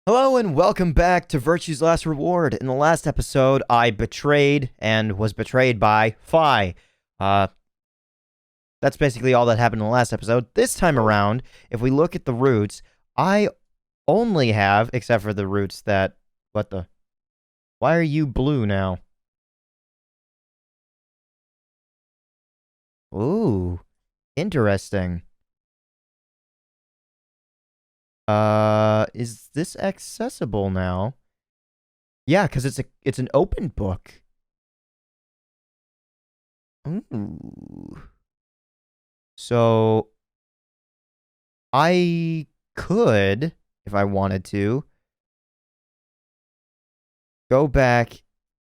Hello and welcome back to Virtue's Last Reward. In the last episode, I betrayed and was betrayed by Phi. That's basically all that happened in the last episode. This time around, if we look at the roots, I only have, except for the roots that... What the... Why are you blue now? Ooh. Interesting. Is this accessible now? Yeah, because it's an open book. Ooh. So I could, if I wanted to, go back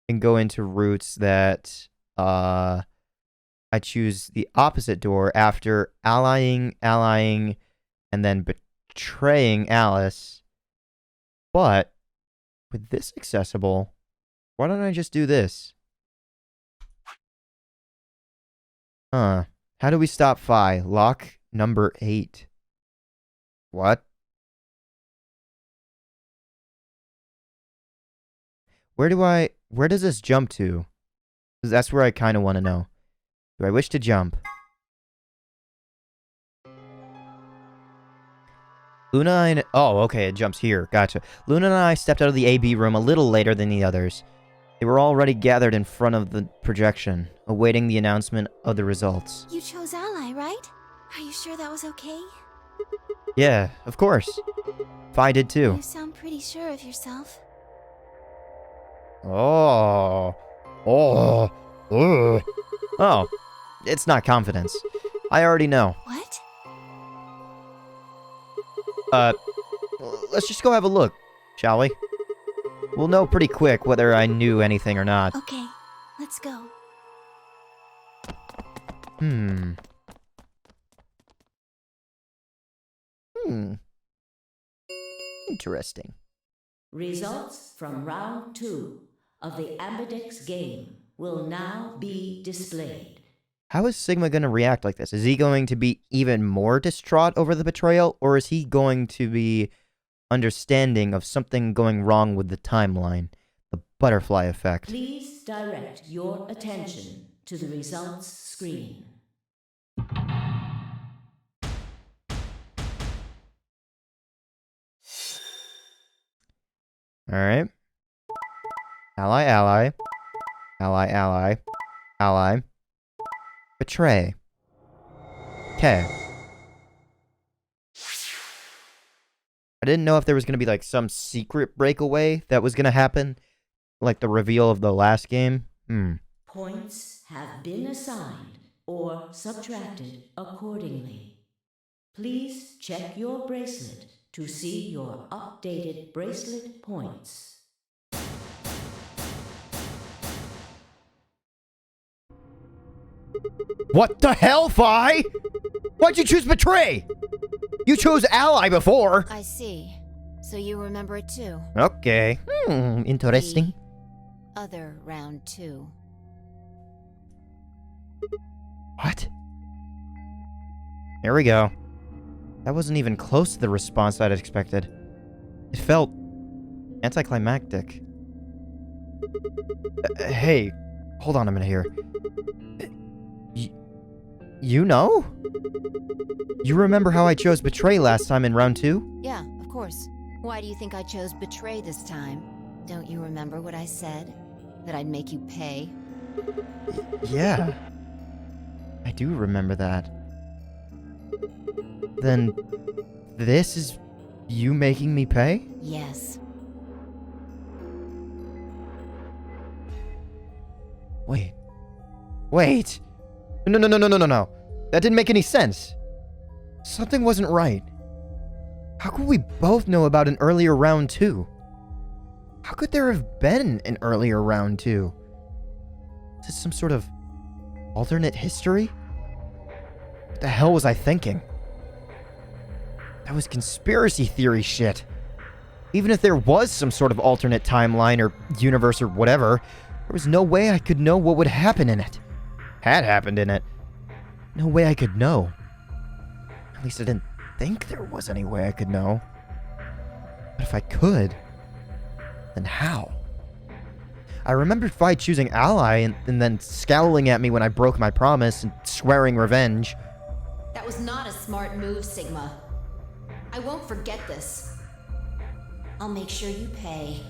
and go into roots that I choose the opposite door after allying, and then betraying Alice. But with this accessible, why don't I just do this? How do we stop Phi? Lock number 8. What? Where does this jump to? 'Cause that's where I kind of want to know. Do I wish to jump? Luna and... Oh, okay, it jumps here. Gotcha. Luna and I stepped out of the AB room a little later than the others. They were already gathered in front of the projection, awaiting the announcement of the results. You chose Ally, right? Are you sure that was okay? Yeah, of course. Phi did too. You sound pretty sure of yourself. Oh, it's not confidence. I already know. What? Let's just go have a look, shall we? We'll know pretty quick whether I knew anything or not. Okay, let's go. Interesting. Results from round 2 of the Ambidex game will now be displayed. How is Sigma going to react like this? Is he going to be even more distraught over the betrayal, or is he going to be understanding of something going wrong with the timeline? The butterfly effect. Please direct your attention to the results screen. Alright. Ally. Betray. Okay. I didn't know if there was going to be, like, some secret breakaway that was going to happen. Like the reveal of the last game. Points have been assigned or subtracted accordingly. Please check your bracelet to see your updated bracelet points. What the hell, Phi? Why'd you choose Betray? You chose Ally before. I see. So you remember it too. Okay. Interesting. The other round 2. What? There we go. That wasn't even close to the response I'd expected. It felt anticlimactic. Hey, hold on a minute here. You know? You remember how I chose Betray last time in round 2? Yeah, of course. Why do you think I chose Betray this time? Don't you remember what I said? That I'd make you pay? Yeah. I do remember that. Then, this is you making me pay? Yes. Wait. No. That didn't make any sense. Something wasn't right. How could we both know about an earlier round 2? How could there have been an earlier round 2? Is this some sort of alternate history? What the hell was I thinking? That was conspiracy theory shit. Even if there was some sort of alternate timeline or universe or whatever, there was no way I could know what would happen in it. Had happened in it. No way I could know. At least I didn't think there was any way I could know. But if I could, then how? I remembered Phi choosing ally and then scowling at me when I broke my promise and swearing revenge. That was not a smart move, Sigma. I won't forget this. I'll make sure you pay,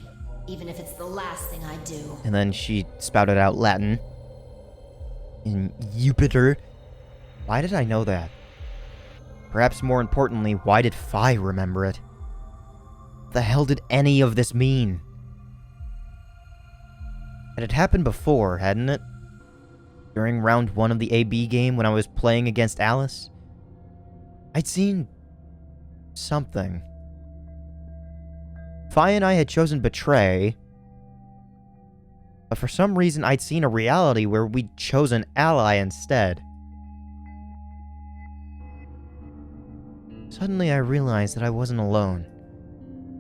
even if it's the last thing I do. And then she spouted out Latin. In Jupiter. Why did I know that? Perhaps more importantly, why did Phi remember it? What the hell did any of this mean? It had happened before, hadn't it? During round 1 of the AB game when I was playing against Alice? I'd seen something. Phi and I had chosen Betray, but for some reason I'd seen a reality where we'd chosen Ally instead. Suddenly I realized that I wasn't alone.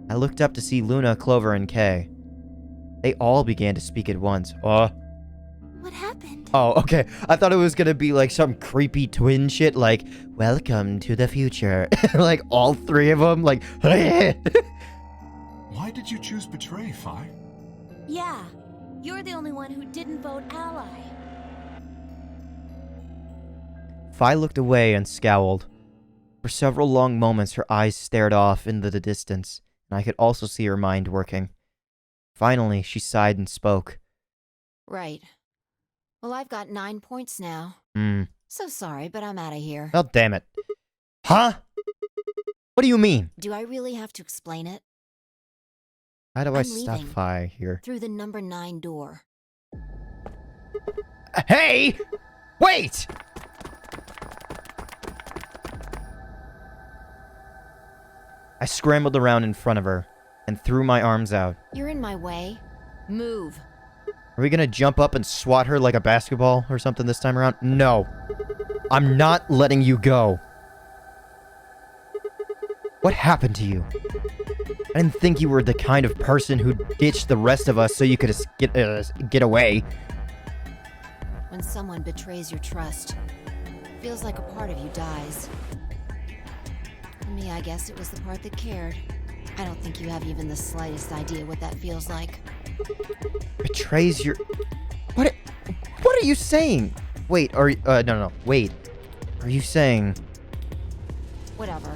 I looked up to see Luna, Clover, and Kay. They all began to speak at once. What happened? Oh, okay. I thought it was gonna be like some creepy twin shit, like, welcome to the future. Like, all three of them, like, Why did you choose Betray, Phi? Yeah, you're the only one who didn't vote ally. Phi looked away and scowled. For several long moments, her eyes stared off into the distance, and I could also see her mind working. Finally, she sighed and spoke. Right. Well, I've got 9 points now. So sorry, but I'm out of here. Oh, damn it. Huh? What do you mean? Do I really have to explain it? How do I I'm stop leaving. Phi here? Through the number 9 door. Hey! Wait! I scrambled around in front of her and threw my arms out. You're in my way. Move. Are we gonna jump up and swat her like a basketball or something this time around? No. I'm not letting you go. What happened to you? I didn't think you were the kind of person who'd ditch the rest of us so you could get away. When someone betrays your trust, it feels like a part of you dies. For me, I guess it was the part that cared. I don't think you have even the slightest idea what that feels like. Betrays your... What are you saying? Wait, no, wait. Are you saying... Whatever.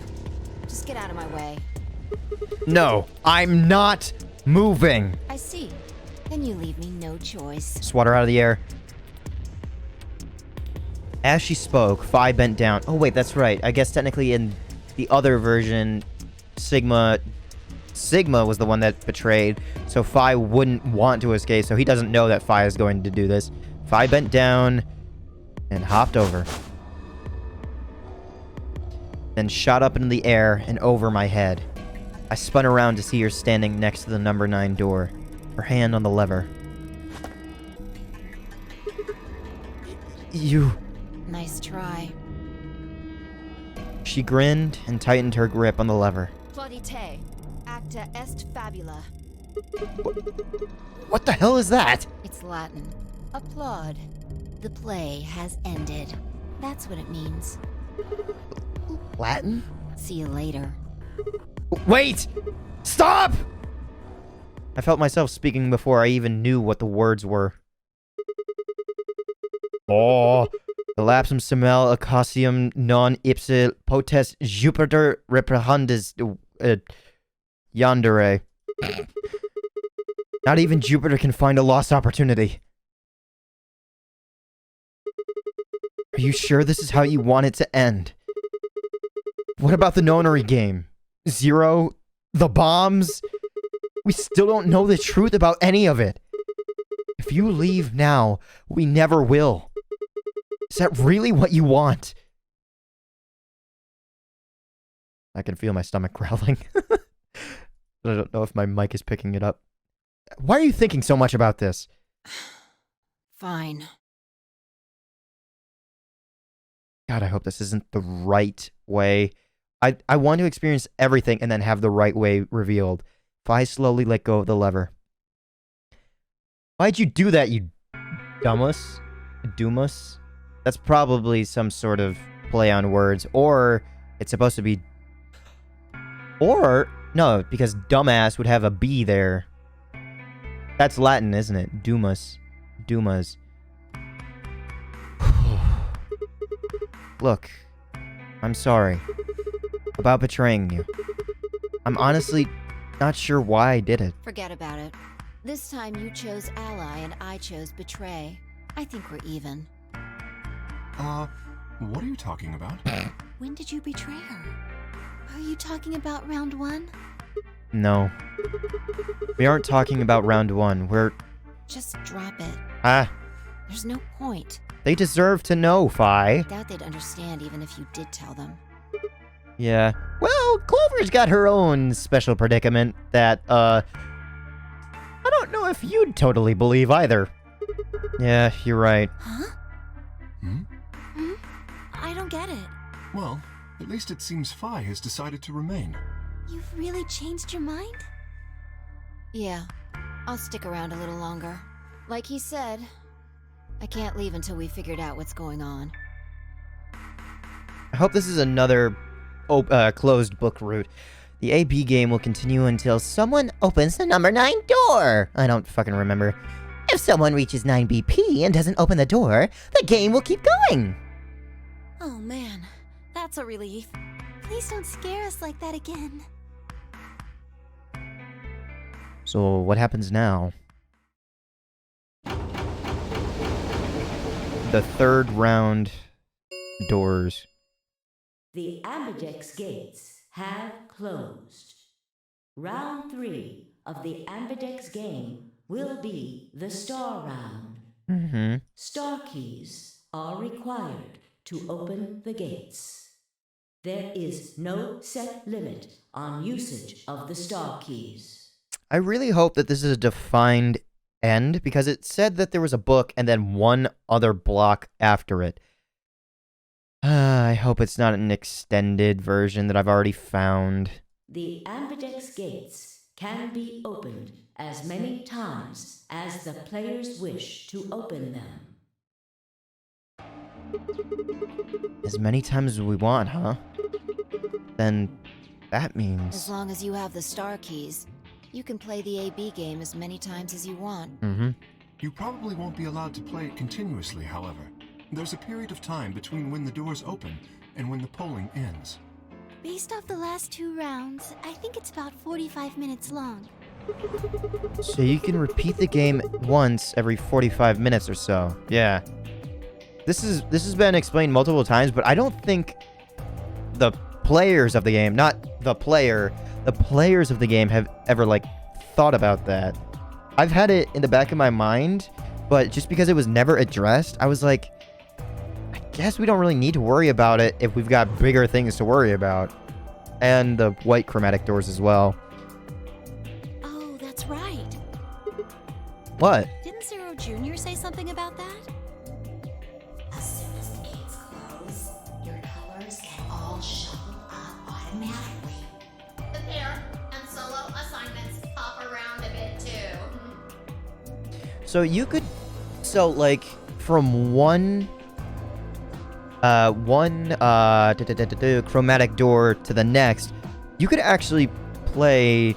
Just get out of my way. No, I'm not moving. I see. Then you leave me no choice. Swat her out of the air. As she spoke, Phi bent down. Oh, wait, that's right. I guess technically in the other version, Sigma was the one that betrayed, so Phi wouldn't want to escape, so he doesn't know that Phi is going to do this. Phi bent down and hopped over. Then shot up into the air and over my head. I spun around to see her standing next to the number 9 door, her hand on the lever. You... Nice try. She grinned and tightened her grip on the lever. Plaudite, acta est fabula. What the hell is that? It's Latin. Applaud. The play has ended. That's what it means. Latin? See you later. Wait! Stop! I felt myself speaking before I even knew what the words were. Oh, elapsum semel acosium non ipse potest Jupiter reprehendis yandere. Not even Jupiter can find a lost opportunity. Are you sure this is how you want it to end? What about the nonary game? Zero? The bombs? We still don't know the truth about any of it. If you leave now, we never will. Is that really what you want? I can feel my stomach growling. I don't know if my mic is picking it up. Why are you thinking so much about this? Fine. God, I hope this isn't the right way. I want to experience everything and then have the right way revealed. Phi slowly let go of the lever. Why'd you do that, you dumbass? Doomus? That's probably some sort of play on words, or it's supposed to be... Or No, because dumbass would have a B there. That's Latin, isn't it? Dumas. Dumas. Look, I'm sorry about betraying you. I'm honestly not sure why I did it. Forget about it. This time you chose ally and I chose betray. I think we're even. What are you talking about? When did you betray her? Are you talking about round 1? No. We aren't talking about round 1. We're... Just drop it. Ah, There's no point. they deserve to know, Fi. Doubt they'd understand even if you did tell them. Yeah. Well, Clover's got her own special predicament that, I don't know if you'd totally believe either. Yeah, you're right. Huh? Hmm? I don't get it. Well, at least it seems Phi has decided to remain. You've really changed your mind? Yeah, I'll stick around a little longer. Like he said, I can't leave until we figured out what's going on. I hope this is another closed book route. The AB game will continue until someone opens the number 9 door. I don't fucking remember. If someone reaches 9BP and doesn't open the door, the game will keep going. Oh man, that's a relief. Please don't scare us like that again. So what happens now? The third round doors. The Ambidex gates have closed. Round 3 of the Ambidex game will be the star round. Mm-hmm. Star keys are required to open the gates. There is no set limit on usage of the star keys. I really hope that this is a defined end, because it said that there was a book and then one other block after it. I hope it's not an extended version that I've already found. The Ambidex gates can be opened as many times as the players wish to open them. As many times as we want, huh? Then that As means... long as you have the star keys, you can play the AB game as many times as you want. Mm-hmm. You probably won't be allowed to play it continuously, however. There's a period of time between when the doors open and when the polling ends. Based off the last 2 rounds, I think it's about 45 minutes long. So you can repeat the game once every 45 minutes or so. Yeah. This has been explained multiple times, but I don't think the players of the game, not the player, the players of the game have ever, like, thought about that. I've had it in the back of my mind, but just because it was never addressed, I was like, I guess we don't really need to worry about it if we've got bigger things to worry about. And the white chromatic doors as well. Oh, that's right. What? Didn't Zero Jr. say something about that? As soon as the gates close, your colors get all shuffled up automatically. The pair and solo assignments hop around a bit too. So you could, so like from one chromatic door to the next, you could actually play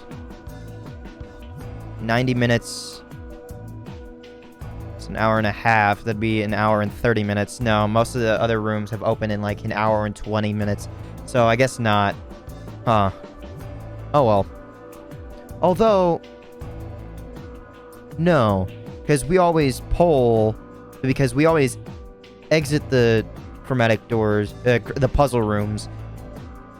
90 minutes. It's an hour and a half. That'd be an hour and 30 minutes. No, most of the other rooms have opened in like an hour and 20 minutes. So I guess not. Huh. Oh well. Although, no, because we always exit the chromatic doors, the puzzle rooms.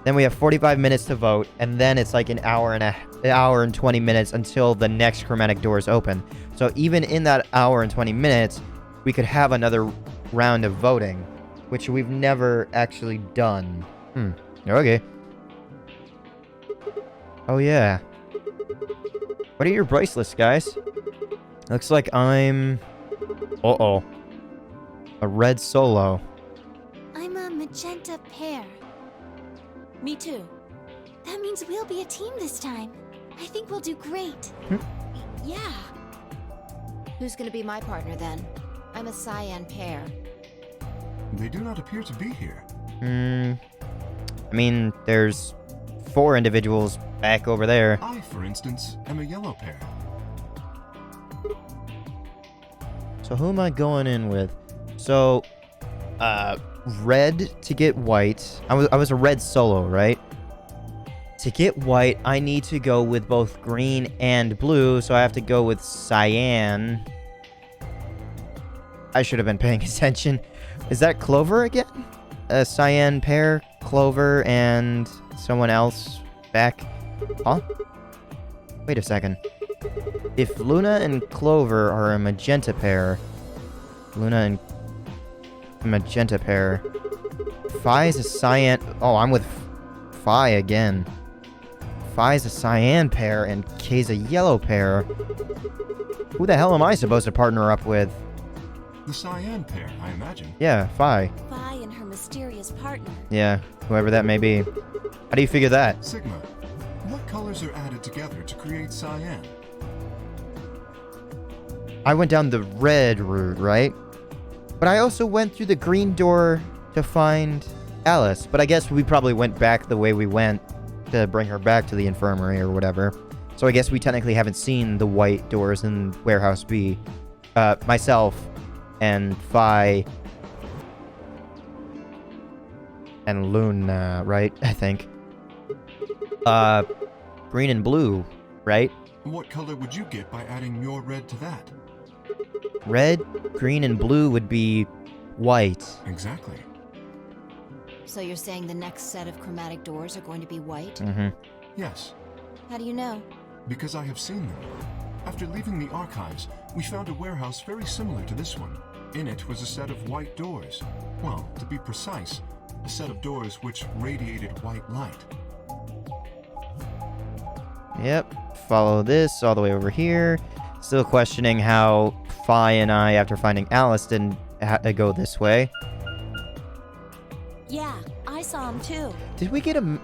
Then we have 45 minutes to vote, and then it's like an hour and 20 minutes until the next chromatic doors open. So even in that hour and 20 minutes, we could have another round of voting, which we've never actually done. Okay. Oh yeah. What are your bracelets, guys? Looks like I'm... Uh-oh. A red solo. I'm a magenta pair. Me too. That means we'll be a team this time. I think we'll do great. Yeah. Who's gonna be my partner then? I'm a cyan pair. They do not appear to be here. I mean, there's 4 individuals back over there. I, for instance, am a yellow pair. So who am I going in with? So, red to get white. I was a red solo, right? To get white, I need to go with both green and blue, so I have to go with cyan. I should have been paying attention. Is that Clover again? A cyan pair, Clover, and someone else back? Huh? Wait a second. If Luna and Clover are a magenta pair, Luna and a magenta pair, Phi is a cyan. Oh, I'm with Phi again. Phi is a cyan pair and K's a yellow pair. Who the hell am I supposed to partner up with? The cyan pair, I imagine. Yeah, Phi. Phi and her mysterious partner. Yeah, whoever that may be. How do you figure that? Sigma, what colors are added together to create cyan? I went down the red route, right? But I also went through the green door to find Alice. But I guess we probably went back the way we went to bring her back to the infirmary or whatever. So I guess we technically haven't seen the white doors in Warehouse B. Myself and Phi and Luna, right? I think. Green and blue, right? What color would you get by adding your red to that? Red, green, and blue would be white. Exactly. So you're saying the next set of chromatic doors are going to be white? Mm-hmm. Yes, How do you know? because I have seen them. After leaving the archives, we found a warehouse very similar to this one. In it was a set of white doors. Well, to be precise, a set of doors which radiated white light. Yep. Follow this all the way over here. Still questioning how Phi and I, after finding Alice, didn't go this way. Yeah, I saw him too. Did we get a...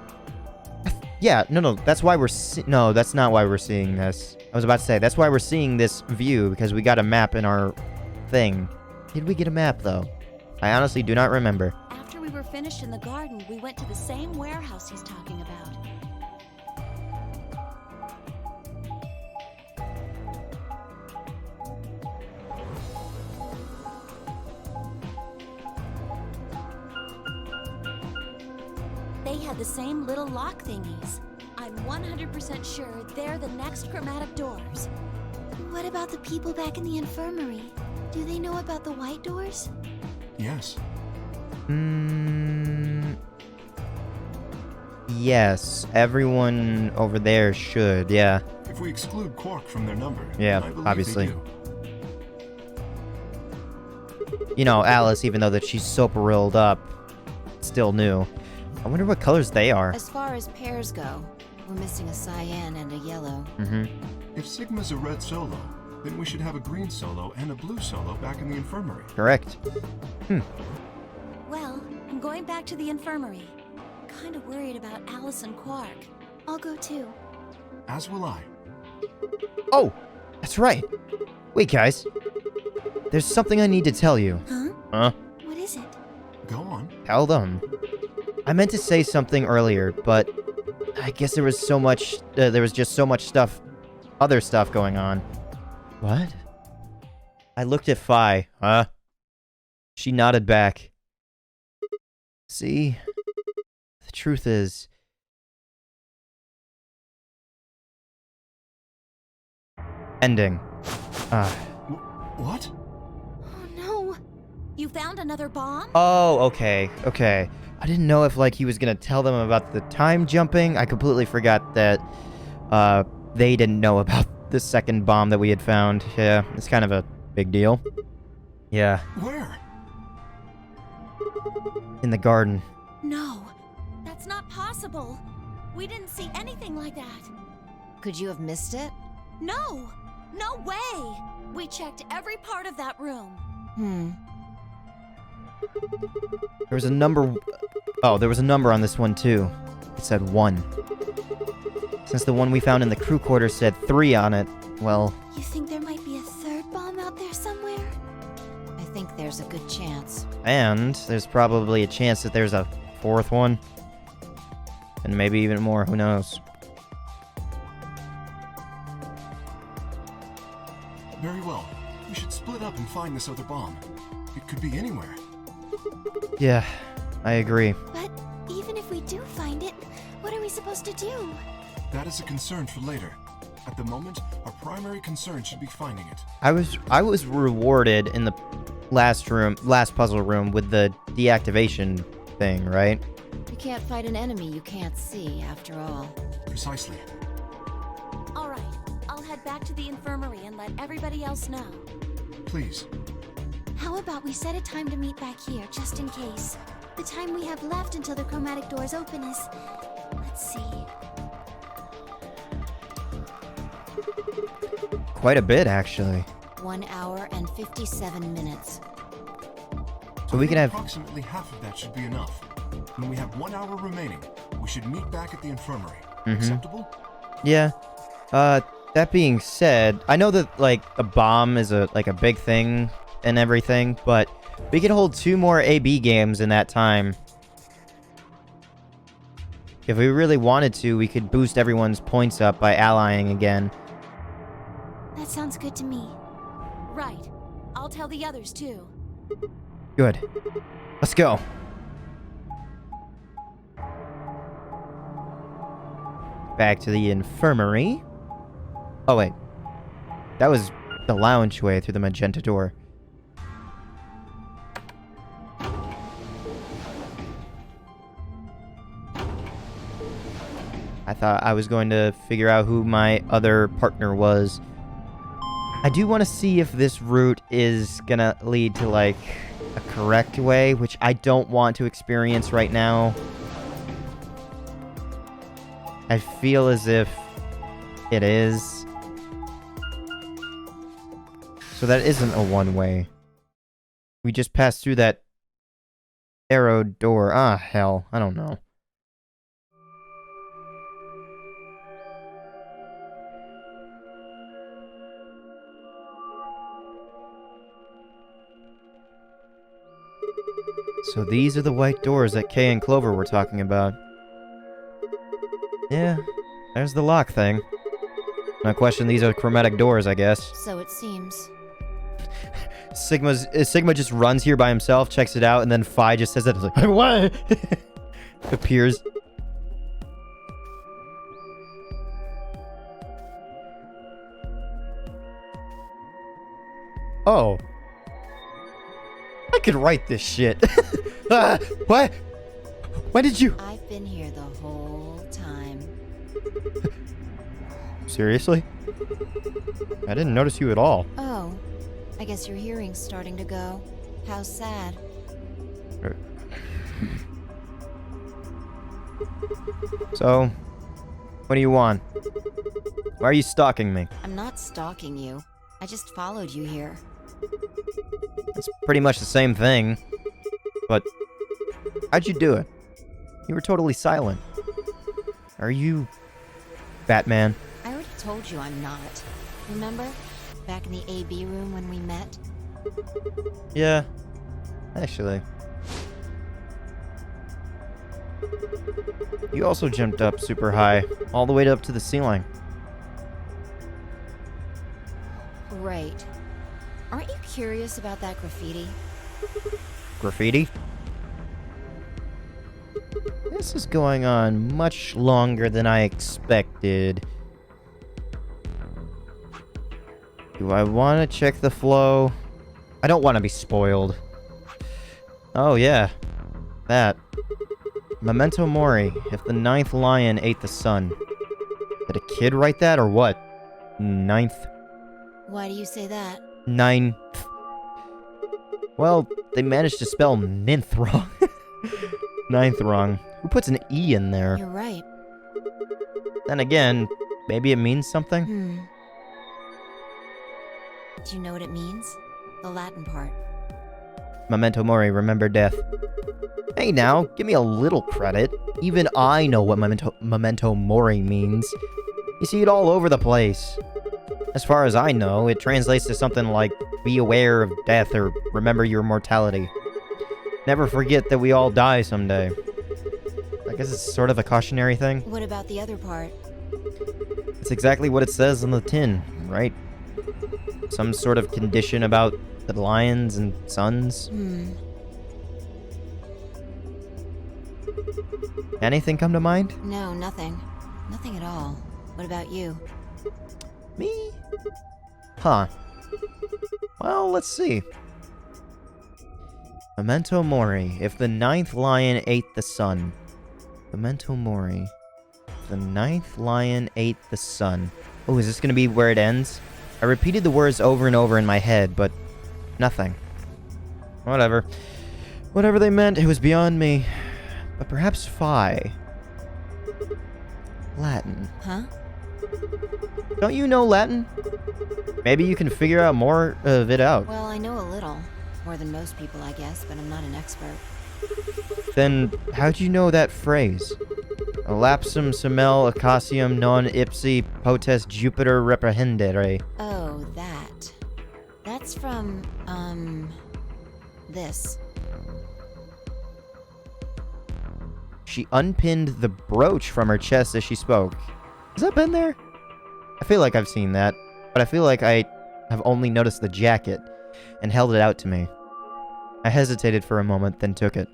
Yeah, no, that's why we're no, that's not why we're seeing this. I was about to say, that's why we're seeing this view, because we got a map in our thing. Did we get a map, though? I honestly do not remember. After we were finished in the garden, we went to the same warehouse he's talking about. They had the same little lock thingies. I'm 100% sure they're the next chromatic doors. What about the people back in the infirmary? Do they know about the white doors? Yes. Yes, everyone over there should, yeah. If we exclude Quark from their number, Yeah, I believe obviously. they do. You know, Alice, even though that she's super rolled up, still new. I wonder what colors they are. As far as pairs go, we're missing a cyan and a yellow. Mm-hmm. If Sigma's a red solo, then we should have a green solo and a blue solo back in the infirmary. Correct. Well, I'm going back to the infirmary. Kinda worried about Alice and Quark. I'll go too. As will I. Oh, that's right. Wait, guys. There's something I need to tell you. Huh? Huh? What is it? Go on. Tell them. I meant to say something earlier, but I guess there was so much, there was just so much stuff, other stuff going on. What? I looked at Phi. Huh? She nodded back. See? The truth is... Ending. What? Oh no. You found another bomb? Oh, okay. I didn't know if, like, he was gonna tell them about the time jumping. I completely forgot that, they didn't know about the second bomb that we had found. Yeah, it's kind of a big deal. Yeah, Where? in the garden. No, that's not possible. We didn't see anything like that. Could you have missed it? No, no way. We checked every part of that room. There was a number... Oh, there was a number on this one, too. It said 1. Since the one we found in the crew quarters said 3 on it, well... You think there might be a third bomb out there somewhere? I think there's a good chance. And there's probably a chance that there's a 4th one. And maybe even more, who knows? Very well. We should split up and find this other bomb. It could be anywhere. Yeah, I agree. But even if we do find it, what are we supposed to do? That is a concern for later. At the moment, our primary concern should be finding it. I was rewarded in the last puzzle room with the deactivation thing, right? You can't fight an enemy you can't see, after all. Precisely. All right, I'll head back to the infirmary and let everybody else know. Please. How about we set a time to meet back here, just in case? The time we have left until the chromatic doors open is... Let's see... Quite a bit, actually. 1 hour and 57 minutes. So we can have... Approximately half of that should be enough. When we have 1 hour remaining, we should meet back at the infirmary. Acceptable? Yeah. That being said, I know that, like, a bomb is a big thing and everything, but we could hold 2 more AB games in that time. If we really wanted to, we could boost everyone's points up by allying again. That sounds good to me. Right. I'll tell the others too. Good. Let's go. Back to the infirmary. Oh, wait. That was the loungeway through the magenta door. I thought I was going to figure out who my other partner was. I do want to see if this route is gonna lead to, like, a correct way, which I don't want to experience right now. I feel as if it is. So that isn't a one-way. We just passed through that arrow door. Ah, hell. I don't know. So these are the white doors that Kay and Clover were talking about. Yeah, there's the lock thing. No question, these are chromatic doors, I guess. So it seems. Sigma just runs here by himself, checks it out, and then Phi just says that it's like, what? Appears. Oh. I could write this shit. What? When did you... I've been here the whole time. Seriously? I didn't notice you at all. Oh, I guess your hearing's starting to go. How sad. So, what do you want? Why are you stalking me? I'm not stalking you. I just followed you here. It's pretty much the same thing. But, how'd you do it? You were totally silent. Are you... Batman? I already told you I'm not. Remember? Back in the AB room when we met? Yeah. Actually. You also jumped up super high, all the way up to the ceiling. Right. Aren't you curious about that graffiti? Graffiti? This is going on much longer than I expected. Do I want to check the flow? I don't want to be spoiled. Oh yeah, that. Memento Mori, if the 9th lion ate the sun. Did a kid write that, or what? 9th? Why do you say that? 9th. Well, they managed to spell ninth wrong. 9th wrong. Who puts an E in there? You're right. Then again, maybe it means something? Do you know what it means? The Latin part. Memento Mori, remember death. Hey now, give me a little credit. Even I know what Memento Mori means. You see it all over the place. As far as I know, it translates to something like, be aware of death or remember your mortality. Never forget that we all die someday. I guess it's sort of a cautionary thing. What about the other part? It's exactly what it says on the tin, right? Some sort of condition about the lions and suns. Anything come to mind? No, nothing. Nothing at all. What about you? Me? Huh. Well, let's see. Memento Mori. If the ninth lion ate the sun. Memento Mori. If the ninth lion ate the sun. Oh, is this gonna be where it ends? I repeated the words over and over in my head, but nothing. Whatever. Whatever they meant, it was beyond me. But perhaps Phi. Latin. Huh? Don't you know Latin? Maybe you can figure out more of it out. Well, I know a little. More than most people, I guess, but I'm not an expert. Then, how'd you know that phrase? Lapsum semel ocasium non ipsi potest Jupiter reprehendere. Oh, that. That's from, this. She unpinned the brooch from her chest as she spoke. Has that been there? I feel like I've seen that, but I feel like I have only noticed the jacket and held it out to me. I hesitated for a moment, then took it.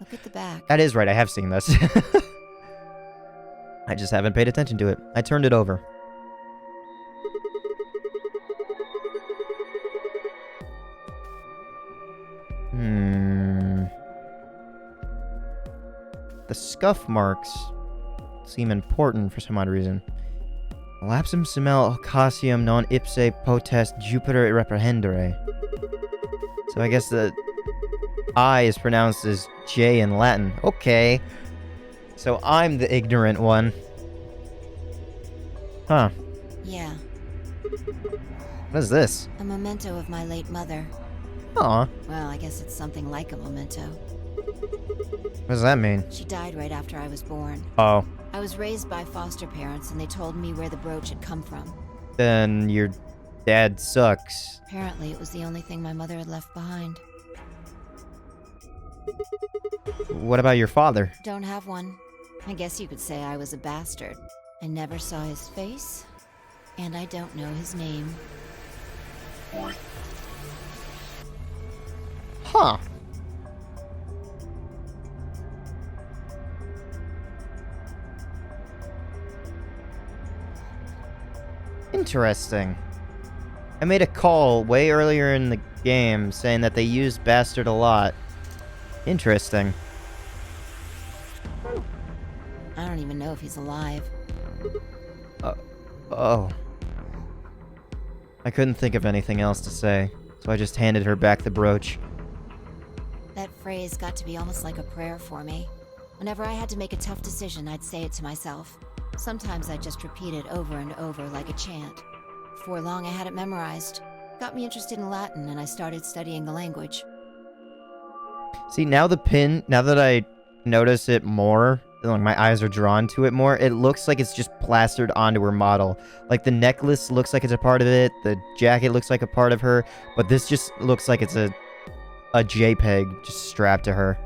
Look at the back. That is right, I have seen this. I just haven't paid attention to it. I turned it over. The scuff marks seem important for some odd reason. Lapsum semel ocasium non ipse potest Jupiter reprehendere. So I guess the I is pronounced as J in Latin. Okay. So I'm the ignorant one. Huh. Yeah, What is this? a memento of my late mother. Aw. Well, I guess it's something like a memento. What does that mean? She died right after I was born. Oh. I was raised by foster parents, and they told me where the brooch had come from. Then your dad sucks. Apparently, it was the only thing my mother had left behind. What about your father? Don't have one. I guess you could say I was a bastard. I never saw his face, and I don't know his name. Huh. Interesting. I made a call way earlier in the game saying that they used bastard a lot. Interesting. I don't even know if he's alive. Oh. I couldn't think of anything else to say, so I just handed her back the brooch. That phrase got to be almost like a prayer for me. Whenever I had to make a tough decision, I'd say it to myself. Sometimes I'd just repeat it over and over like a chant. Before long, I had it memorized. Got me interested in Latin, and I started studying the language. See, now that I notice it more, like my eyes are drawn to it more, it looks like it's just plastered onto her model. Like the necklace looks like it's a part of it, the jacket looks like a part of her, but this just looks like it's a JPEG just strapped to her.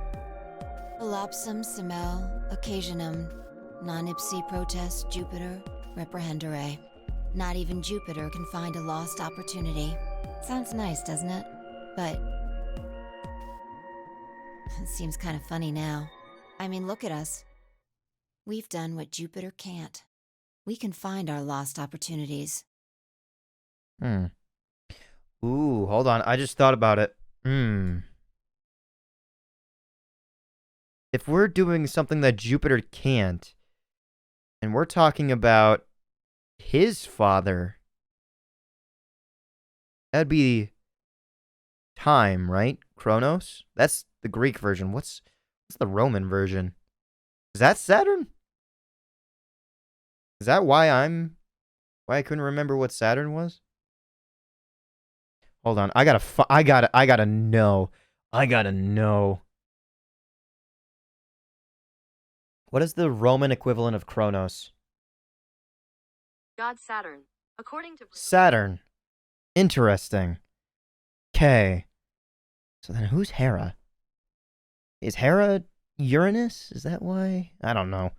Lapsum semel occasionum non ipsi protest Jupiter reprehendere. Not even Jupiter can find a lost opportunity. Sounds nice, doesn't it? But it seems kind of funny now. I mean, look at us. We've done what Jupiter can't. We can find our lost opportunities. Ooh, hold on. I just thought about it. If we're doing something that Jupiter can't, and we're talking about his father, that'd be time, right? Kronos? That's the Greek version. What's the Roman version? Is that Saturn? Is that why I couldn't remember what Saturn was? Hold on. I gotta know. What is the Roman equivalent of Kronos? God Saturn. According to Saturn. Interesting. Okay. So then who's Hera? Is Hera Uranus? Is that why? I don't know.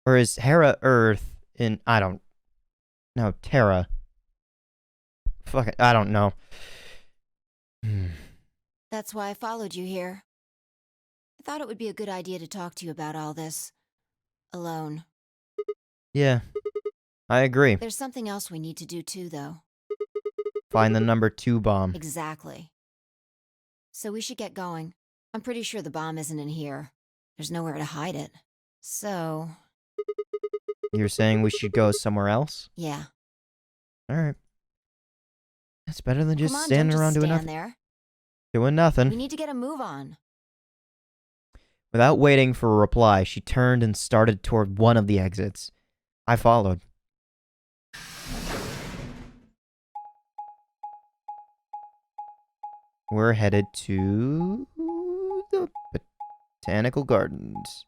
Or is Hera Earth in... I don't... No, Terra. Fuck it, I don't know. That's why I followed you here. I thought it would be a good idea to talk to you about all this. Alone. Yeah, I agree. There's something else we need to do too, though. Find the number 2 bomb. Exactly. So we should get going. I'm pretty sure the bomb isn't in here. There's nowhere to hide it. So... You're saying we should go somewhere else? Yeah. Alright. That's better than just Come on, standing don't around just doing stand nothing. there. Doing nothing. We need to get a move on. Without waiting for a reply, she turned and started toward one of the exits. I followed. We're headed to the Botanical Gardens.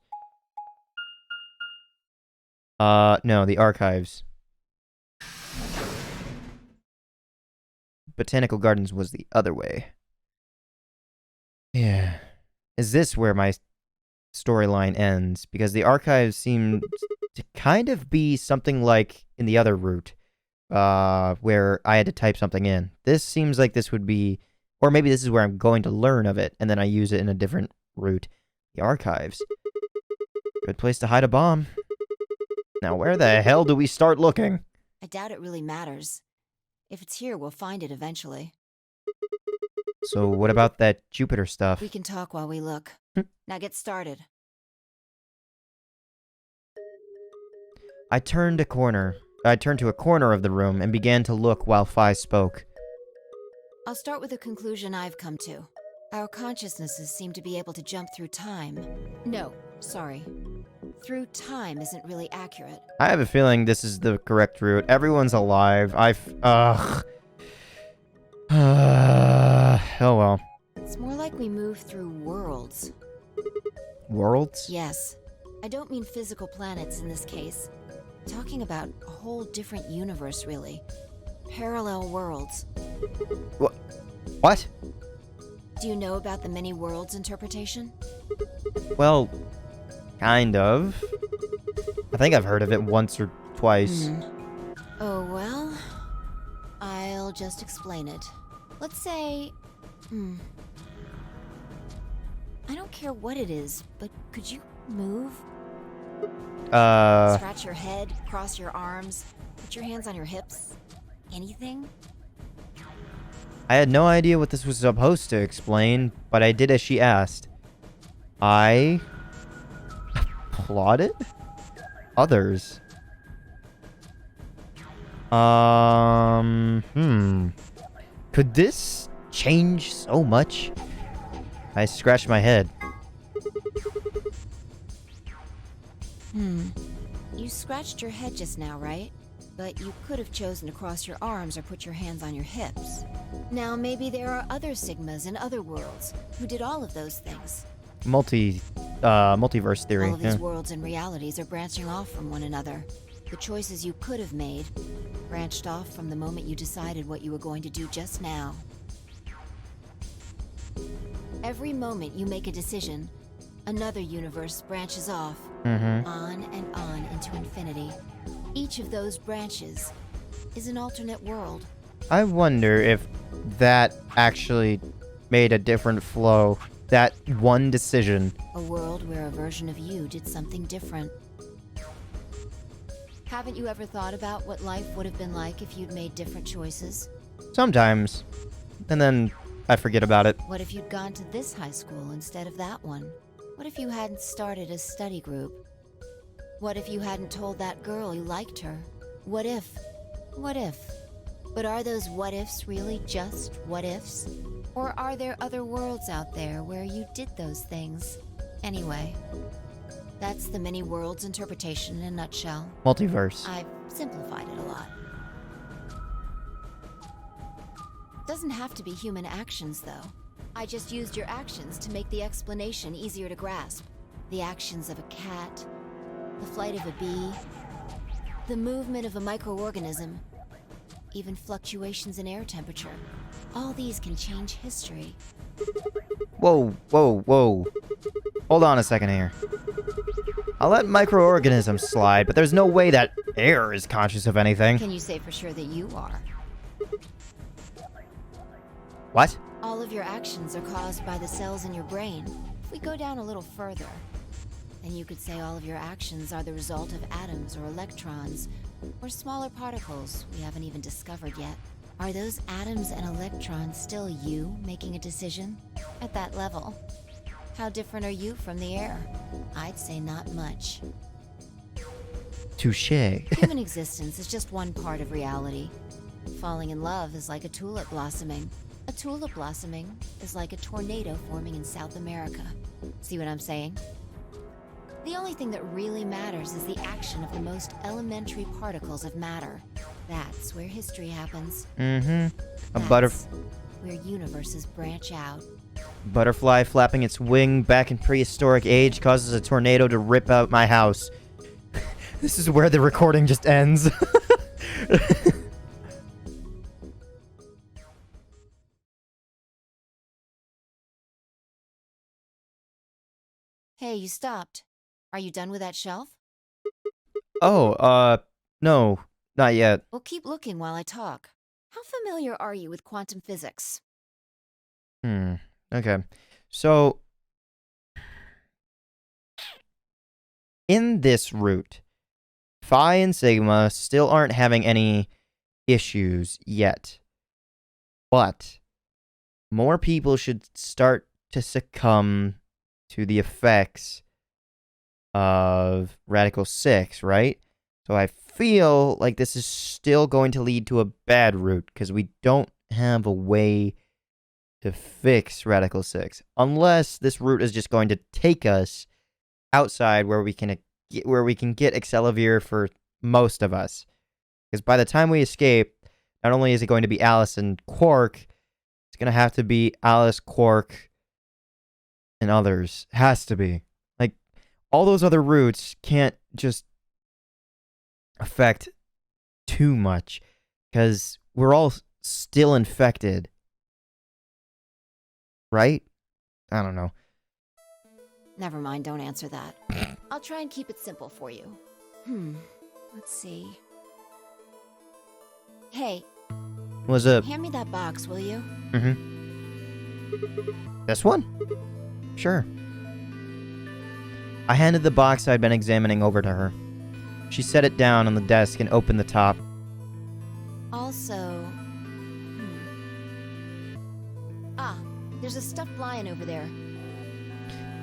No, the archives. Botanical Gardens was the other way. Yeah. Is this where my storyline ends? Because the archives seem to kind of be something like in the other route, where I had to type something in. This seems like this would be, or maybe this is where I'm going to learn of it, and then I use it in a different route. The archives. Good place to hide a bomb. Now, where the hell do we start looking? I doubt it really matters. If it's here, we'll find it eventually. So, what about that Jupiter stuff? We can talk while we look. Now get started. I turned to a corner of the room and began to look while Fi spoke. I'll start with a conclusion I've come to. Our consciousnesses seem to be able to jump through time. No, sorry. Through time isn't really accurate. I have a feeling this is the correct route. Everyone's alive. Oh well. It's more like we move through worlds. Worlds? Yes. I don't mean physical planets in this case. Talking about a whole different universe, really. Parallel worlds. What? Do you know about the many worlds interpretation? Well, kind of. I think I've heard of it once or twice. Oh, well. I'll just explain it. Let's say... I don't care what it is, but could you move? Scratch your head, cross your arms, put your hands on your hips. Anything? I had no idea what this was supposed to explain, but I did as she asked. I applauded others. Could this change so much? I scratched my head. You scratched your head just now, right? But you could have chosen to cross your arms or put your hands on your hips. Now, maybe there are other Sigmas in other worlds who did all of those things. Multiverse theory. All of these worlds and realities are branching off from one another. The choices you could have made branched off from the moment you decided what you were going to do just now. Every moment you make a decision, another universe branches off, on and on into infinity. Each of those branches is an alternate world. I wonder if that actually made a different flow. That one decision. A world where a version of you did something different. Haven't you ever thought about what life would have been like if you'd made different choices? Sometimes. And then I forget about it. What if you'd gone to this high school instead of that one? What if you hadn't started a study group? What if you hadn't told that girl you liked her? What if? What if? But are those what ifs really just what ifs? Or are there other worlds out there where you did those things? Anyway, that's the many worlds interpretation in a nutshell. Multiverse. I've simplified it a lot. Doesn't have to be human actions, though. I just used your actions to make the explanation easier to grasp. The actions of a cat, the flight of a bee, the movement of a microorganism, even fluctuations in air temperature. All these can change history. Whoa, whoa, whoa. Hold on a second here. I'll let microorganisms slide, but there's no way that air is conscious of anything. Can you say for sure that you are? What? All of your actions are caused by the cells in your brain. If we go down a little further, then you could say all of your actions are the result of atoms or electrons, or smaller particles we haven't even discovered yet. Are those atoms and electrons still you making a decision? At that level, how different are you from the air? I'd say not much. Touché. Human existence is just one part of reality. Falling in love is like a tulip blossoming. A tulip blossoming is like a tornado forming in South America. See what I'm saying? The only thing that really matters is the action of the most elementary particles of matter. That's where history happens. Mm-hmm. That's where universes branch out. Butterfly flapping its wing back in prehistoric age causes a tornado to rip out my house. This is where the recording just ends. Hey, you stopped. Are you done with that shelf? Oh, no, not yet. Well, keep looking while I talk. How familiar are you with quantum physics? Okay. So, in this route, Phi and Sigma still aren't having any issues yet. But more people should start to succumb to the effects of Radical 6, right? So I feel like this is still going to lead to a bad route, because we don't have a way to fix Radical 6. Unless this route is just going to take us outside where we can get Accelavir for most of us. Because by the time we escape, not only is it going to be Alice and Quark, it's going to have to be Alice, Quark, and others. Has to be. Like, all those other routes can't just affect too much, because we're all still infected. Right? I don't know. Never mind, don't answer that. I'll try and keep it simple for you. Let's see. Hey, What's up? hand me that box, will you? This one? Sure. I handed the box I'd been examining over to her. She set it down on the desk and opened the top. Also... there's a stuffed lion over there.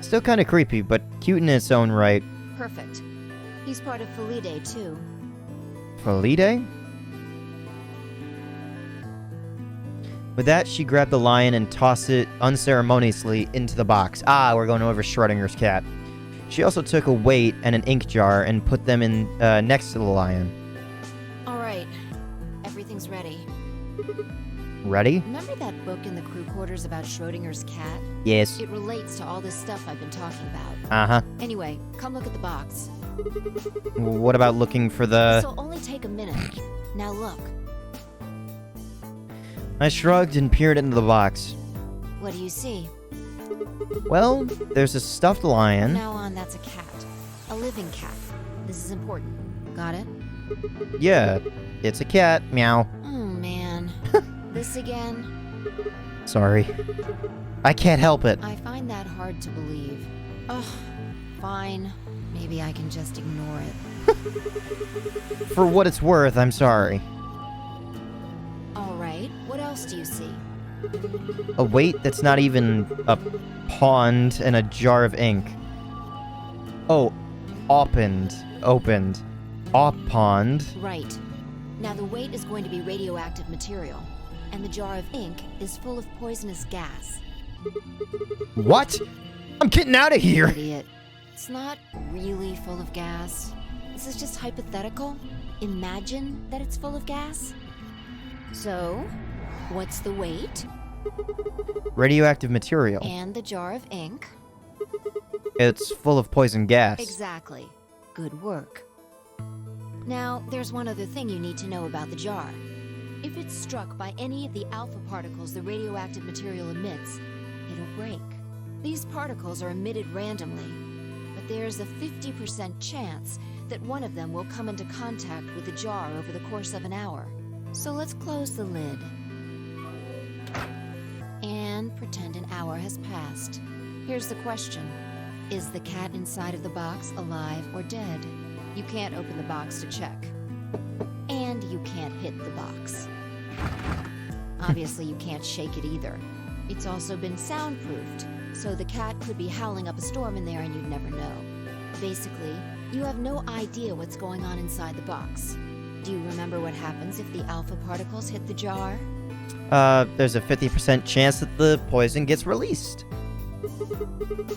Still kind of creepy, but cute in its own right. Perfect. He's part of Felidae, too. Felidae? With that, she grabbed the lion and tossed it unceremoniously into the box. Ah, we're going over Schrödinger's cat. She also took a weight and an ink jar and put them in next to the lion. Alright. Everything's ready. Ready? Remember that book in the crew quarters about Schrödinger's cat? Yes. It relates to all this stuff I've been talking about. Uh-huh. Anyway, come look at the box. What about looking for the... This'll only take a minute. Now look. I shrugged and peered into the box. What do you see? Well, there's a stuffed From lion. now on, that's a cat. A living cat. This is important. Got it? Yeah, it's a cat. Meow. Oh, man. This again? Sorry. I can't help it. I find that hard to believe. Ugh. Fine. Maybe I can just ignore it. For what it's worth, I'm sorry. Alright, what else do you see? A weight that's not even a pond and a jar of ink. Oh, opened. Oppond. Right. Now the weight is going to be radioactive material, and the jar of ink is full of poisonous gas. What? I'm getting out of here! Idiot. It's not really full of gas. This is just hypothetical. Imagine that it's full of gas. So, what's the weight? Radioactive material. And the jar of ink? It's full of poison gas. Exactly. Good work. Now, there's one other thing you need to know about the jar. If it's struck by any of the alpha particles the radioactive material emits, it'll break. These particles are emitted randomly, but there's a 50% chance that one of them will come into contact with the jar over the course of an hour. So let's close the lid. And pretend an hour has passed. Here's the question. Is the cat inside of the box alive or dead? You can't open the box to check. And you can't hit the box. Obviously, you can't shake it either. It's also been soundproofed, so the cat could be howling up a storm in there and you'd never know. Basically, you have no idea what's going on inside the box. Do you remember what happens if the alpha particles hit the jar? There's a 50% chance that the poison gets released.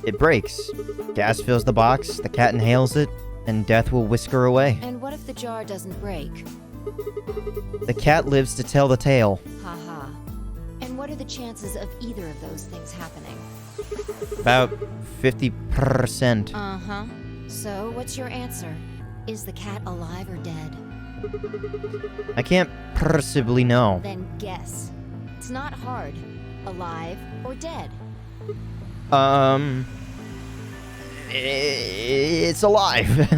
It breaks. Gas fills the box, the cat inhales it, and death will whisk her away. And what if the jar doesn't break? The cat lives to tell the tale. Haha. And what are the chances of either of those things happening? About 50%. Uh-huh. So, what's your answer? Is the cat alive or dead? I can't possibly know. Then guess. It's not hard. Alive or dead? It's alive.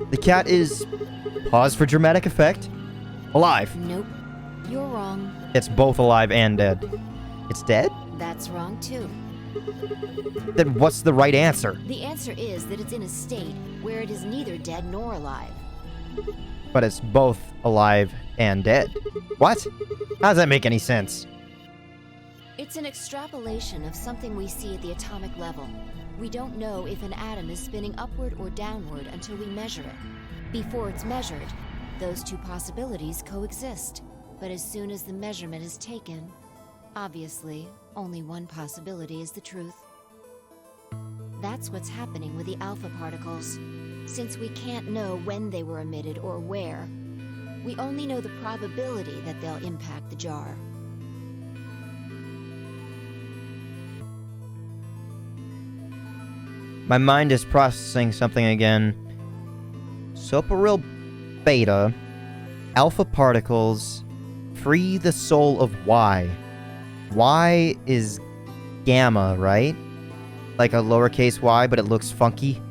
The cat is, pause for dramatic effect, alive. Nope. You're wrong. It's both alive and dead. It's dead? That's wrong too. Then what's the right answer? The answer is that it's in a state where it is neither dead nor alive. But it's both alive and dead. What? How does that make any sense? It's an extrapolation of something we see at the atomic level. We don't know if an atom is spinning upward or downward until we measure it. Before it's measured, those two possibilities coexist. But as soon as the measurement is taken, obviously, only one possibility is the truth. That's what's happening with the alpha particles. Since we can't know when they were emitted or where, we only know the probability that they'll impact the jar. My mind is processing something again. Soparil beta, alpha particles, free the soul of Y. Y is gamma, right? Like a lowercase y, but it looks funky.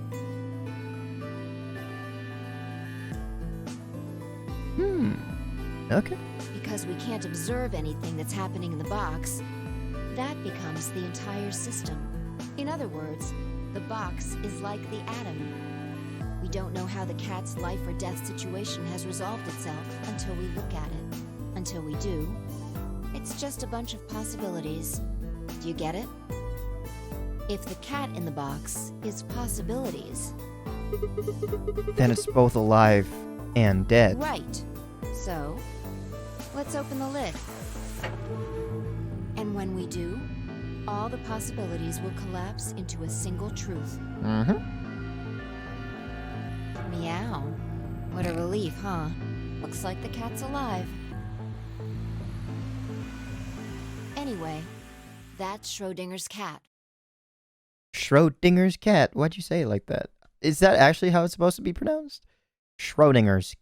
Okay. Because we can't observe anything that's happening in the box, that becomes the entire system. In other words, the box is like the atom. We don't know how the cat's life or death situation has resolved itself until we look at it. Until we do, it's just a bunch of possibilities. Do you get it? If the cat in the box is possibilities, Then it's both alive and dead. right. So, let's open the lid. And when we do, all the possibilities will collapse into a single truth. Meow. What a relief, huh? Looks like the cat's alive. Anyway, that's Schrödinger's cat. Schrödinger's cat. Why'd you say it like that? Is that actually how it's supposed to be pronounced? Schrödinger.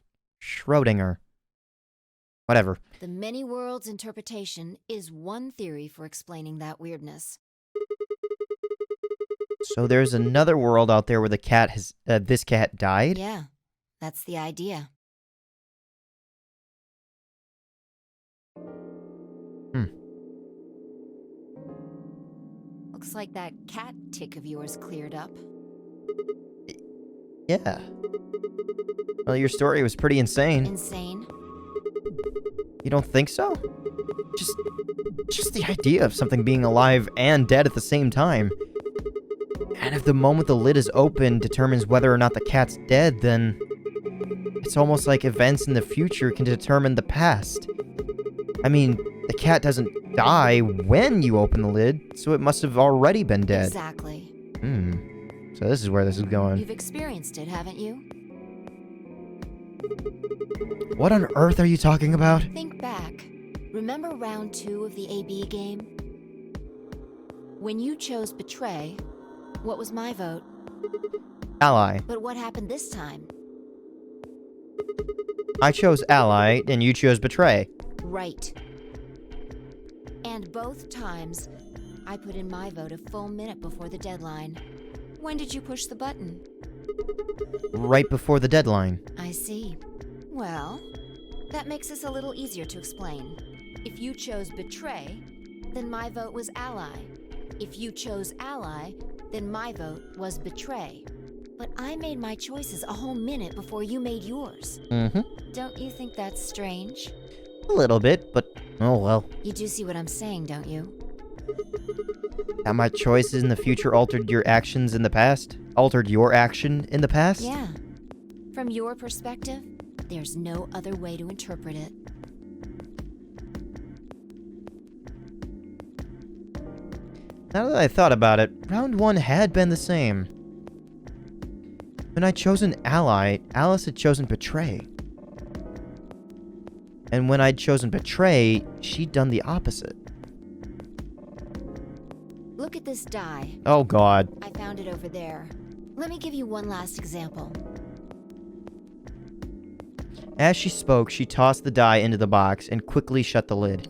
Whatever. The many worlds interpretation is one theory for explaining that weirdness. So there's another world out there where the cat has, this cat died? Yeah, that's the idea. Looks like that cat tick of yours cleared up. Yeah. Well, your story was pretty insane. Insane? You don't think so? Just the idea of something being alive and dead at the same time. And if the moment the lid is open determines whether or not the cat's dead, then it's almost like events in the future can determine the past. I mean, the cat doesn't die when you open the lid, so it must have already been dead. Exactly. So this is where this is going. You've experienced it, haven't you? What on earth are you talking about? Think back. Remember round 2 of the AB game? When you chose Betray, what was my vote? Ally. But what happened this time? I chose Ally, and you chose Betray. Right. And both times, I put in my vote a full minute before the deadline. When did you push the button? Right before the deadline. I see. Well, that makes this a little easier to explain. If you chose betray, then my vote was ally. If you chose ally, then my vote was betray. But I made my choices a whole minute before you made yours. Mm-hmm. Don't you think that's strange? A little bit, but oh well. You do see what I'm saying, don't you? That my choices in the future altered your actions in the past? Altered your action in the past? Yeah. From your perspective, there's no other way to interpret it. Now that I thought about it, round 1 had been the same. When I'd chosen ally, Alice had chosen betray. And when I'd chosen betray, she'd done the opposite. Look at this die. Oh god. I found it over there. Let me give you one last example. As she spoke, she tossed the die into the box and quickly shut the lid.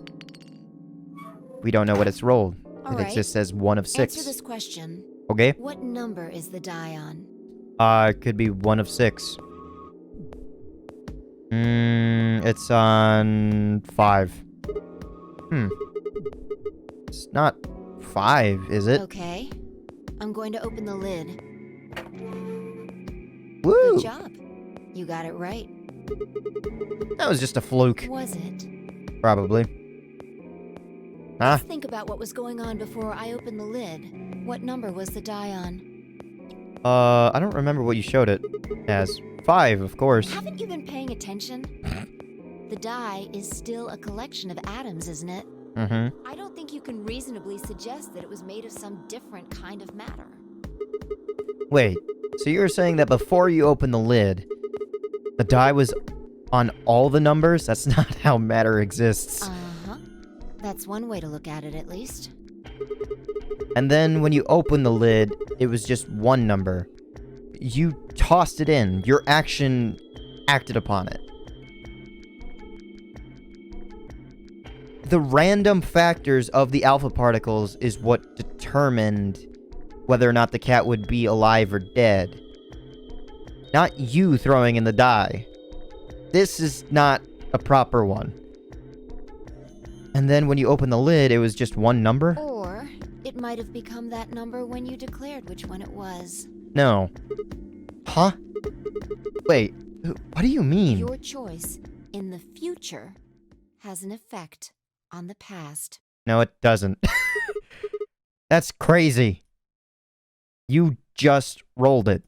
We don't know what it's rolled. All It right. just says 1 of 6. Answer this question. Okay? What number is the die on? It could be 1 of 6. It's on 5. It's not 5, is it? Okay. I'm going to open the lid. Woo! Good job. You got it right. That was just a fluke, Was it? probably. Huh? Let's think about what was going on before I opened the lid. What number was the die on? I don't remember what you showed it as. 5, of course. Haven't you been paying attention? The die is still a collection of atoms, isn't it? Mm-hmm. I don't think you can reasonably suggest that it was made of some different kind of matter. Wait, so you're saying that before you opened the lid, the die was on all the numbers? That's not how matter exists. Uh-huh. That's one way to look at it, at least. And then when you opened the lid, it was just one number. You tossed it in. Your action acted upon it. The random factors of the alpha particles is what determined whether or not the cat would be alive or dead. Not you throwing in the die. This is not a proper one. And then when you open the lid, it was just one number? Or it might have become that number when you declared which one it was. No. Huh? Wait, what do you mean? Your choice in the future has an effect on the past. No, it doesn't. That's crazy. You just rolled it.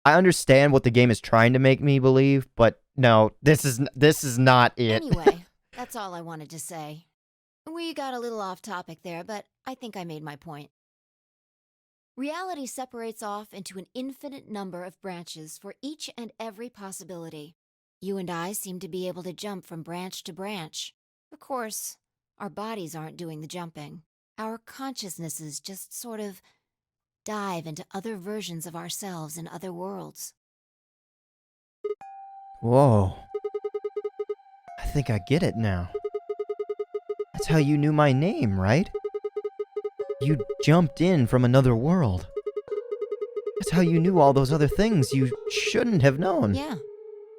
I understand what the game is trying to make me believe, but no, this is not it. Anyway, that's all I wanted to say. We got a little off topic there, but I think I made my point. Reality separates off into an infinite number of branches for each and every possibility. You and I seem to be able to jump from branch to branch. Of course, our bodies aren't doing the jumping. Our consciousnesses just sort of dive into other versions of ourselves in other worlds. Whoa. I think I get it now. That's how you knew my name, right? You jumped in from another world. That's how you knew all those other things you shouldn't have known. Yeah,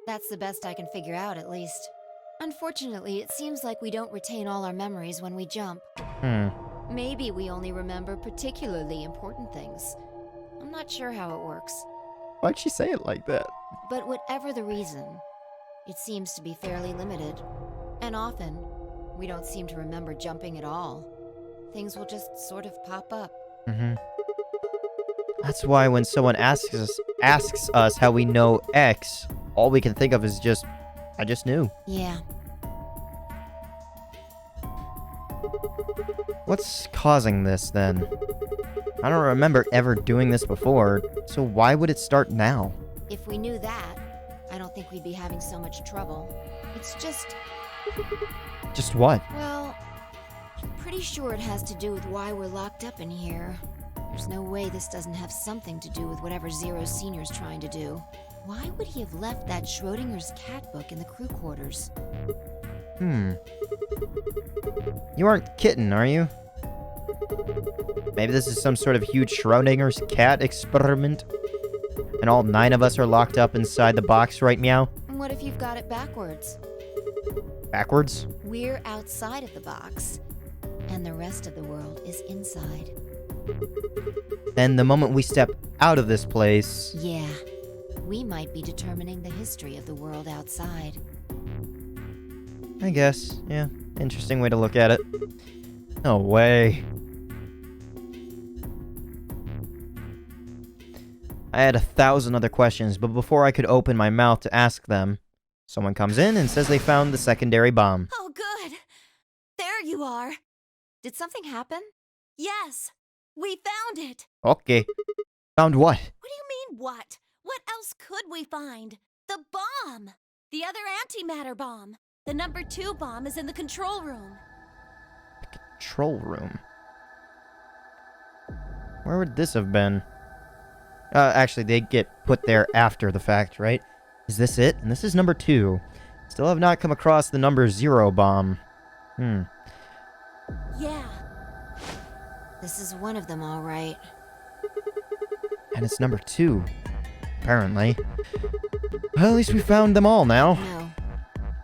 that's the best I can figure out, at least. Unfortunately, it seems like we don't retain all our memories when we jump. Maybe we only remember particularly important things. I'm not sure how it works. Why'd she say it like that? But whatever the reason, it seems to be fairly limited. And often, we don't seem to remember jumping at all. Things will just sort of pop up. That's why when someone asks us how we know X, all we can think of is just, I just knew. Yeah. What's causing this, then? I don't remember ever doing this before, so why would it start now? If we knew that, I don't think we'd be having so much trouble. It's just, Just what? well, I'm pretty sure it has to do with why we're locked up in here. There's no way this doesn't have something to do with whatever Zero Senior's trying to do. Why would he have left that Schrödinger's cat book in the crew quarters? You aren't kidding, are you? Maybe this is some sort of huge Schrödinger's cat experiment? And all 9 of us are locked up inside the box right meow? What if you've got it backwards? Backwards? We're outside of the box, and the rest of the world is inside. Then the moment we step out of this place... Yeah, we might be determining the history of the world outside. I guess, yeah. Interesting way to look at it. No way. I had 1,000 other questions, but before I could open my mouth to ask them, someone comes in and says they found the secondary bomb. Oh, good. There you are. Did something happen? Yes, we found it. Okay. Found what? What do you mean, what? What else could we find? The bomb. The other antimatter bomb. The number 2 bomb is in the control room. Control room. Where would this have been? Actually, they get put there after the fact, right? Is this it? And this is number 2. Still have not come across the number 0 bomb. Yeah. This is one of them, all right. And it's number 2. Apparently. Well, at least we found them all now. No.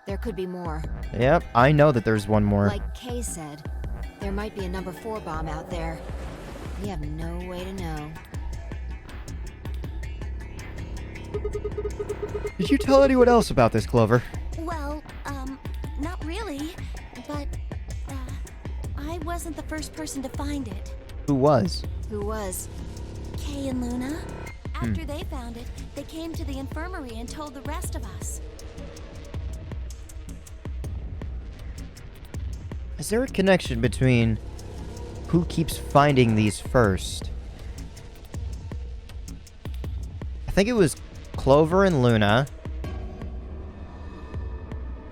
There could be more. Yep, I know that there's one more. Like Kay said, there might be a number 4 bomb out there. We have no way to know. Did you tell anyone else about this, Clover? Well, not really. But, I wasn't the first person to find it. Who was? Who was? Kay and Luna. After they found it, they came to the infirmary and told the rest of us. Is there a connection between who keeps finding these first? I think it was Clover and Luna.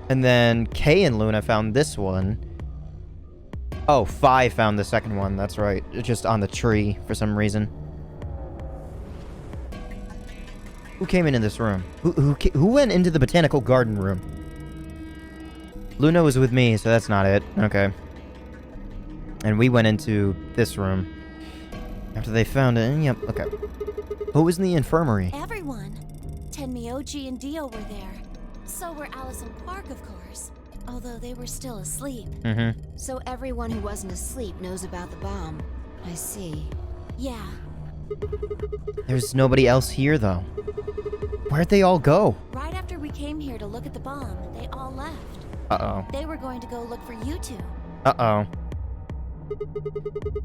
And then Kay and Luna found this one. Oh, Fi found the second one. That's right. Just on the tree for some reason. Who came into this room? Who went into the botanical garden room? Luna was with me, so that's not it. Okay. And we went into this room. After they found it. Yep, okay. Who was in the infirmary? Everyone. Tenmyoji and Dio were there. So were Alice and Quark, of course. Although they were still asleep. Mm-hmm. So everyone who wasn't asleep knows about the bomb. I see. Yeah. There's nobody else here, though. Where'd they all go? Right after we came here to look at the bomb, they all left. Uh-oh. They were going to go look for you two. Uh-oh.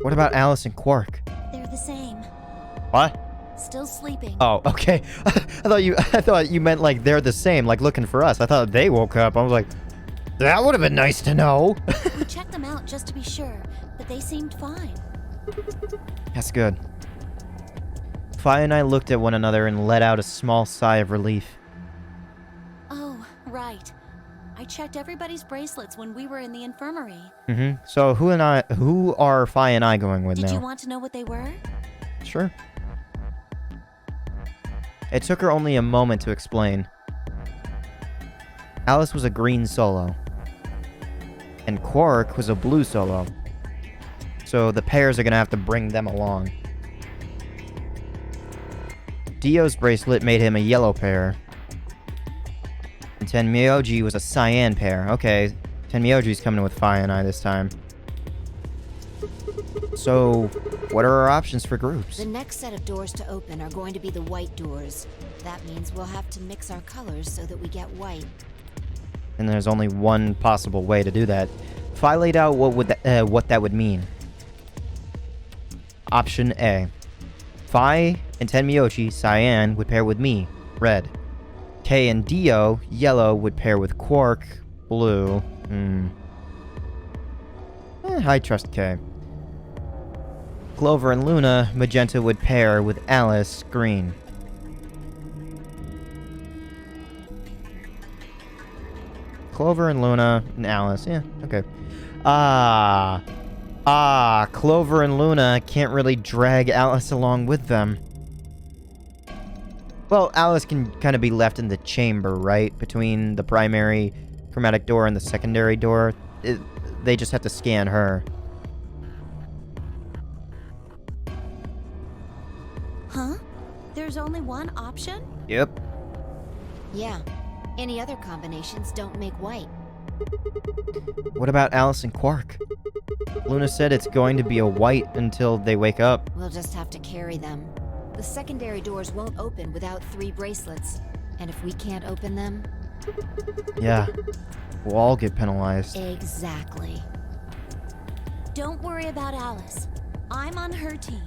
What about Alice and Quark? They're the same. What? Still sleeping. Oh, okay. I thought you meant like they're the same, like looking for us. I thought they woke up. I was like, that would have been nice to know. We checked them out just to be sure, but they seemed fine. That's good. Fi and I looked at one another and let out a small sigh of relief. Oh, right. I checked everybody's bracelets when we were in the infirmary. Mm-hmm. So who are Fi and I going with now? Did you want to know what they were? Sure. It took her only a moment to explain. Alice was a green solo. And Quark was a blue solo. So the pairs are gonna have to bring them along. Dio's bracelet made him a yellow pair. And Tenmyoji was a cyan pair. Okay, Tenmyoji's coming with Fi and I this time. So, what are our options for groups? The next set of doors to open are going to be the white doors. That means we'll have to mix our colors so that we get white. And there's only one possible way to do that. Fi laid out what that would mean. Option A. Fi and Tenmyoji, cyan, would pair with me, red. Kay and Dio, yellow, would pair with Quark, blue. I trust Kay. Clover and Luna, magenta, would pair with Alice, green. Clover and Luna and Alice, yeah, okay. Clover and Luna can't really drag Alice along with them. Well, Alice can kind of be left in the chamber, right? Between the primary chromatic door and the secondary door. They just have to scan her. there's only one option? Yep. Yeah. Any other combinations don't make white. What about Alice and Quark? Luna said it's going to be a white until they wake up. We'll just have to carry them. The secondary doors won't open without 3 bracelets. And if we can't open them... Yeah. We'll all get penalized. Exactly. Don't worry about Alice. I'm on her team.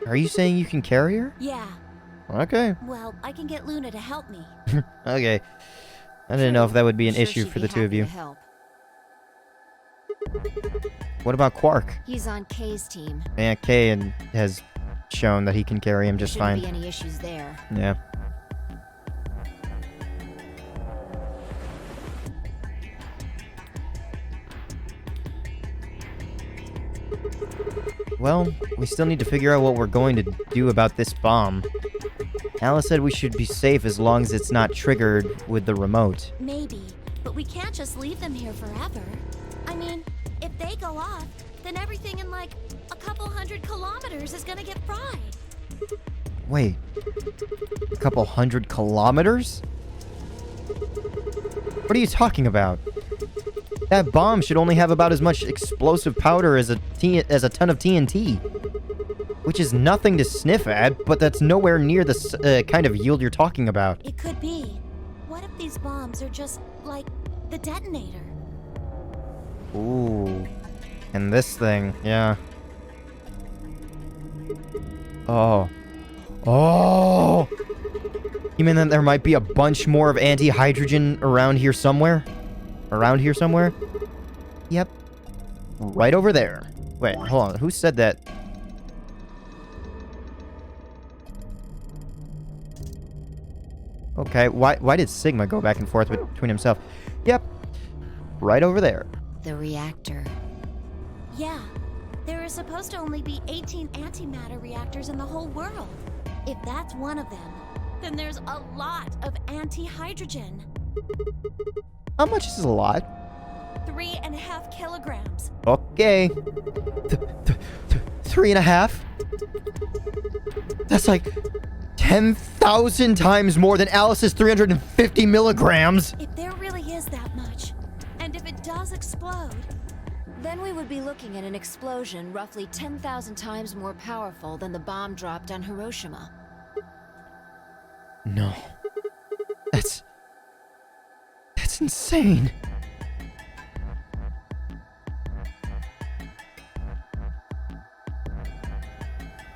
Are you saying you can carry her? Yeah. Okay. Well, I can get Luna to help me. Okay. I didn't know if that would be an Sure, issue she'd for be the two of happy you. to help. What about Quark? He's on Kay's team. Yeah, Kay has shown that he can carry him just Shouldn't fine. be any issues there. Yeah. Well, we still need to figure out what we're going to do about this bomb. Alice said we should be safe as long as it's not triggered with the remote. Maybe, but we can't just leave them here forever. I mean, if they go off, then everything in like a couple 100 kilometers is gonna get fried. Wait. A couple 100 kilometers? What are you talking about? That bomb should only have about as much explosive powder as a ton of TNT. Which is nothing to sniff at, but that's nowhere near the kind of yield you're talking about. It could be. What if these bombs are just like the detonator? Ooh. And this thing, yeah. Oh. Oh! You mean that there might be a bunch more of anti-hydrogen around here somewhere? Around here somewhere? Yep. Right over there. Wait, hold on. Who said that? Okay, why did Sigma go back and forth between himself? Yep. Right over there. The reactor. Yeah. There are supposed to only be 18 antimatter reactors in the whole world. If that's one of them, then there's a lot of anti-hydrogen. How much is a lot? 3.5 kilograms. Okay. 3.5? That's like 10,000 times more than Alice's 350 milligrams. If there really is that much, and if it does explode, Then we would be looking at an explosion roughly 10,000 times more powerful than the bomb dropped on Hiroshima. No. That's insane.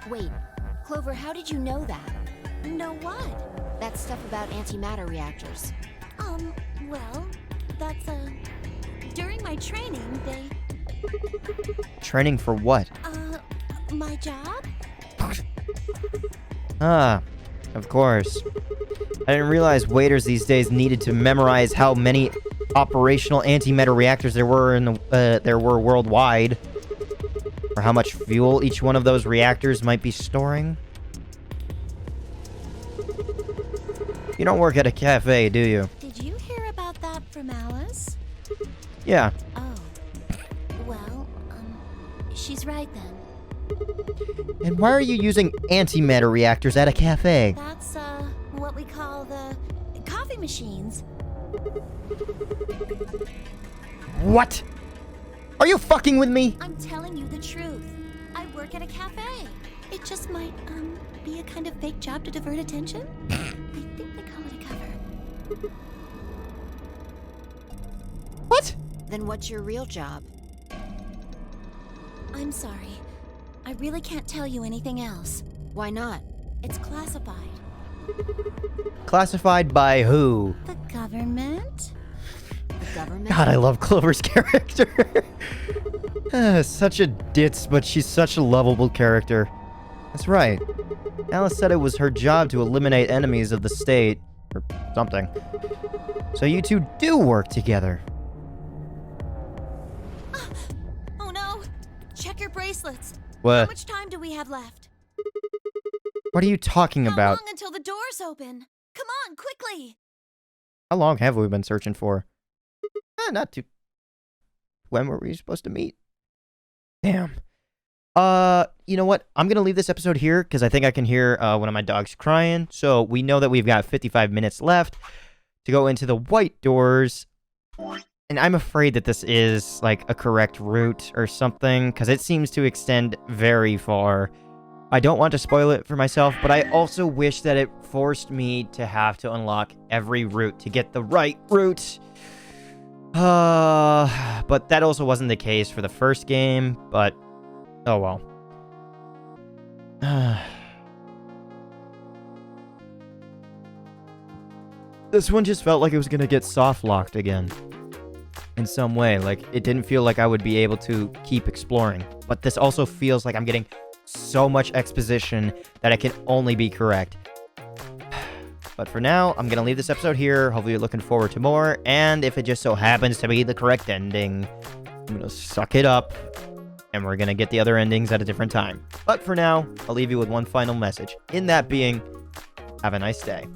Wait, Clover, how did you know that? know what? That stuff about antimatter reactors. Well, that's, during my training, they, Training for what? my job? Ah, of course. I didn't realize waiters these days needed to memorize how many operational antimatter reactors there were worldwide, or how much fuel each one of those reactors might be storing. You don't work at a cafe, do you? Did you hear about that from Alice? Yeah. Oh. Well, she's right then. And why are you using antimatter reactors at a cafe? That's, what we call the coffee machines. What? Are you fucking with me? I'm telling you the truth. I work at a cafe. It just might, be a kind of fake job to divert attention. I think they call it a cover. What? Then what's your real job? I'm sorry. I really can't tell you anything else. Why not? It's classified. Classified by who? The government? The government? God, I love Clover's character. Such a ditz, but she's such a lovable character. That's right. Alice said it was her job to eliminate enemies of the state, or something. So you two do work together. Oh no! Check your bracelets. How What? much time do we have left? What are you talking How about? long until the doors open? Come on, quickly! How long have we been searching for? Not too... When were we supposed to meet? Damn. You know what? I'm gonna leave this episode here because I think I can hear one of my dogs crying. So we know that we've got 55 minutes left to go into the white doors. And I'm afraid that this is like a correct route or something because it seems to extend very far. I don't want to spoil it for myself, but I also wish that it forced me to have to unlock every route to get the right route. But that also wasn't the case for the first game, but oh well. This one just felt like it was gonna get soft locked again. In some way, like it didn't feel like I would be able to keep exploring. But this also feels like I'm getting so much exposition that it can only be correct. But for now, I'm gonna leave this episode here. Hopefully you're looking forward to more. And if it just so happens to be the correct ending, I'm gonna suck it up. And we're gonna get the other endings at a different time. But for now, I'll leave you with one final message. In that being, have a nice day.